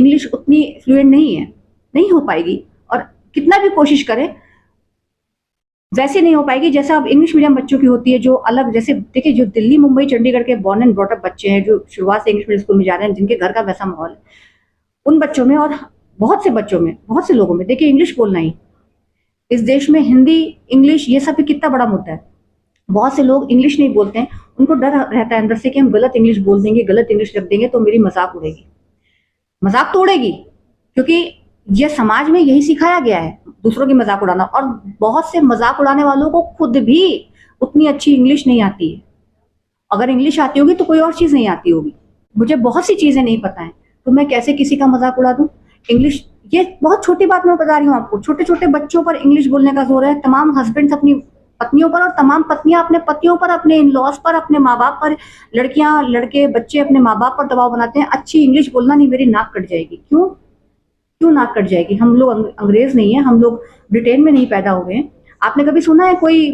English उतनी fluent नहीं है, नहीं हो पाएगी, और कितना भी कोशिश करें वैसे नहीं हो पाएगी जैसा अब इंग्लिश मीडियम बच्चों की होती है, जो अलग, जैसे देखिए जो दिल्ली मुंबई चंडीगढ़ के बॉर्न एंड ब्रॉट अप बच्चे हैं, जो शुरुआत से इंग्लिश मीडियम स्कूल में जा रहे हैं, जिनके घर का वैसा माहौल है, उन बच्चों में और बहुत से बच्चों में, बहुत से लोगों में देखिए इंग्लिश बोलना ही, इस देश में हिंदी इंग्लिश ये सब कितना बड़ा मुद्दा है। बहुत से लोग इंग्लिश नहीं बोलते हैं, उनको डर रहता है अंदर से कि हम गलत इंग्लिश बोल देंगे, गलत इंग्लिश रख देंगे तो मेरी मजाक उड़ेगी। मजाक तो उड़ेगी, क्योंकि ये समाज में यही सिखाया गया है, दूसरों की मजाक उड़ाना। और बहुत से मजाक उड़ाने वालों को खुद भी उतनी अच्छी इंग्लिश नहीं आती है। अगर इंग्लिश आती होगी तो कोई और चीज नहीं आती होगी। मुझे बहुत सी चीजें नहीं पता है, तो मैं कैसे किसी का मजाक उड़ा दूं। इंग्लिश ये बहुत छोटी बात मैं बता रही हूँ आपको, छोटे छोटे बच्चों पर इंग्लिश बोलने का जोर है। तमाम हस्बैंड्स अपनी पत्नियों पर, और तमाम पत्नियां अपने पतियों पर, अपने इन लॉज पर, अपने माँ बाप पर, लड़कियां लड़के बच्चे अपने माँ बाप पर दबाव बनाते हैं, अच्छी इंग्लिश बोलना नहीं, मेरी नाक कट जाएगी। क्यों क्यों नाक कट जाएगी? हम लोग अंग्रेज नहीं है, हम लोग ब्रिटेन में नहीं पैदा हुए हैं। आपने कभी सुना है कोई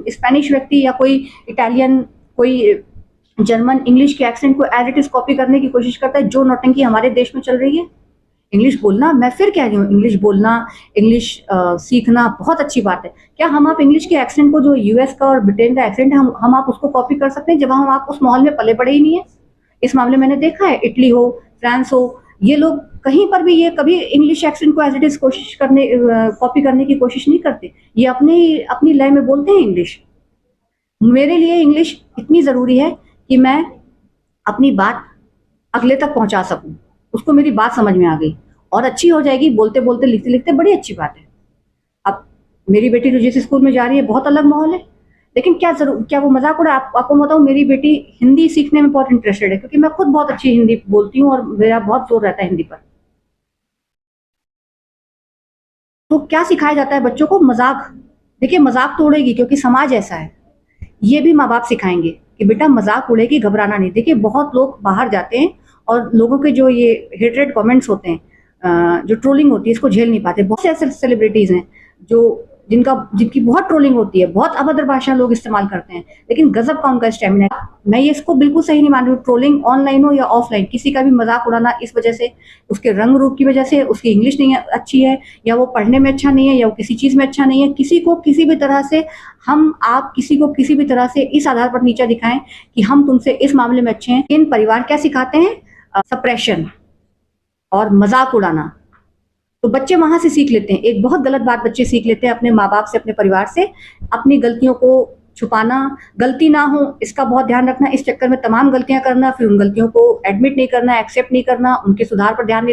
स्पेनिश व्यक्ति या कोई इटालियन, कोई जर्मन इंग्लिश के एक्सेंट को एज इट इज कॉपी करने की कोशिश करता है, जो नौटंकी हमारे देश में चल रही है? इंग्लिश बोलना, मैं फिर कह रही हूँ, इंग्लिश बोलना, इंग्लिश सीखना बहुत अच्छी बात है। क्या हम आप इंग्लिश के एक्सेंट को, जो यूएस का और ब्रिटेन का एक्सेंट है, हम आप उसको कॉपी कर सकते हैं जब हम आप उस माहौल में पले पड़े ही नहीं है? इस मामले मैंने देखा है, इटली हो, फ्रांस हो, ये लोग कहीं पर भी ये कभी इंग्लिश एक्सेंट को एज इट इज कोशिश करने, कॉपी करने की कोशिश नहीं करते। ये अपनी लय में बोलते हैं इंग्लिश। मेरे लिए इंग्लिश इतनी जरूरी है कि मैं अपनी बात अगले तक पहुंचा सकूं, उसको मेरी बात समझ में आ गई और अच्छी हो जाएगी, बोलते बोलते लिखते लिखते, बड़ी अच्छी बात है। अब मेरी बेटी तो जिस स्कूल में जा रही है बहुत अलग माहौल है, लेकिन क्या वो मजाक उड़ा? आपको बताऊं, मेरी बेटी हिंदी सीखने में बहुत इंटरेस्टेड है, क्योंकि मैं खुद बहुत अच्छी हिंदी बोलती हूँ और मेरा बहुत जोर रहता है हिंदी पर। तो क्या सिखाया जाता है बच्चों को? मजाक। देखिए मजाक तो उड़ेगी, क्योंकि समाज ऐसा है। ये भी माँ बाप सिखाएंगे कि बेटा मजाक उड़ेगी, घबराना नहीं। देखिए बहुत लोग बाहर जाते हैं और लोगों के जो ये हेटेड कमेंट्स होते हैं, जो ट्रोलिंग होती है, इसको झेल नहीं पाते। बहुत से ऐसे सेलिब्रिटीज हैं जो जिनकी बहुत ट्रोलिंग होती है, बहुत अभद्र भाषा लोग इस्तेमाल करते हैं, लेकिन गजब का उनका स्टेमिना है। मैं ये इसको बिल्कुल सही नहीं मान रही हूँ, ट्रोलिंग ऑनलाइन हो या ऑफलाइन, किसी का भी मजाक उड़ाना इस वजह से, उसके रंग रूप की वजह से, उसकी इंग्लिश नहीं अच्छी है, या वो पढ़ने में अच्छा नहीं है, या वो किसी चीज में अच्छा नहीं है, किसी को किसी भी तरह से, हम आप किसी को किसी भी तरह से इस आधार पर नीचा दिखाएं कि हम तुमसे इस मामले में अच्छे हैं। इन परिवार क्या सिखाते हैं? सप्रेशन और मजाक उड़ाना। तो बच्चे वहां से सीख लेते हैं, एक बहुत गलत बात बच्चे सीख लेते हैं अपने माँ बाप से, अपने परिवार से, अपनी गलतियों को छुपाना, गलती ना हो इसका बहुत ध्यान रखना, इस चक्कर में तमाम गलतियां करना, फिर उन गलतियों को एडमिट नहीं करना, एक्सेप्ट नहीं करना, उनके सुधार पर ध्यान नहीं देना।